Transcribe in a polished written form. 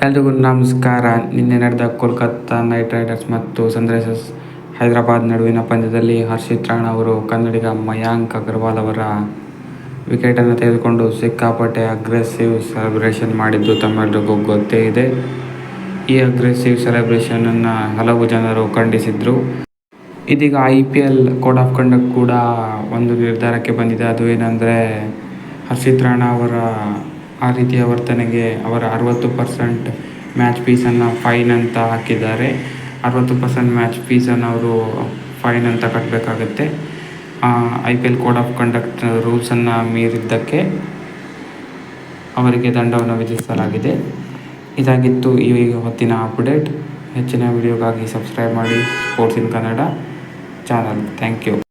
ಎಲ್ರಿಗೂ ನಮಸ್ಕಾರ. ನಿನ್ನೆ ನಡೆದ ಕೋಲ್ಕತ್ತಾ ನೈಟ್ ರೈಡರ್ಸ್ ಮತ್ತು ಸನ್ರೈಸರ್ಸ್ ಹೈದರಾಬಾದ್ ನಡುವಿನ ಪಂದ್ಯದಲ್ಲಿ ಹರ್ಷಿತ್ ರಾಣಾ ಅವರು ಕನ್ನಡಿಗ ಮಯಾಂಕ್ ಅಗರ್ವಾಲ್ ಅವರ ವಿಕೆಟನ್ನು ತೆಗೆದುಕೊಂಡು ಸಿಕ್ಕಾಪಟ್ಟೆ ಅಗ್ರೆಸಿವ್ ಸೆಲೆಬ್ರೇಷನ್ ಮಾಡಿದ್ದು ತಮ್ಮೆಲ್ಲರಿಗೂ ಗೊತ್ತೇ ಇದೆ. ಈ ಅಗ್ರೆಸಿವ್ ಸೆಲೆಬ್ರೇಷನನ್ನು ಹಲವು ಜನರು ಖಂಡಿಸಿದ್ರು. ಇದೀಗ IPL ಕೋಡ್ ಆಫ್ ಕಂಡಕ್ಟ್ ಕೂಡ ಒಂದು ನಿರ್ಧಾರಕ್ಕೆ ಬಂದಿದೆ. ಅದು ಏನಂದರೆ, ಹರ್ಷಿತ್ ರಾಣಾ ಅವರ ಆ ರೀತಿಯ ವರ್ತನೆಗೆ ಅವರ 60% ಮ್ಯಾಚ್ ಫೀಸನ್ನು ಫೈನ್ ಅಂತ ಹಾಕಿದ್ದಾರೆ. 60% ಮ್ಯಾಚ್ ಫೀಸನ್ನು ಅವರು ಫೈನ್ ಅಂತ ಕಟ್ಟಬೇಕಾಗತ್ತೆ. IPL ಕೋಡ್ ಆಫ್ ಕಂಡಕ್ಟ್ ರೂಲ್ಸನ್ನು ಮೀರಿದ್ದಕ್ಕೆ ಅವರಿಗೆ ದಂಡವನ್ನು ವಿಧಿಸಲಾಗಿದೆ. ಇದಾಗಿತ್ತು ಈ ಹೊತ್ತಿನ ಅಪ್ಡೇಟ್. ಹೆಚ್ಚಿನ ವಿಡಿಯೋಗಾಗಿ ಸಬ್ಸ್ಕ್ರೈಬ್ ಮಾಡಿ sports in Kannada channel. Thank you.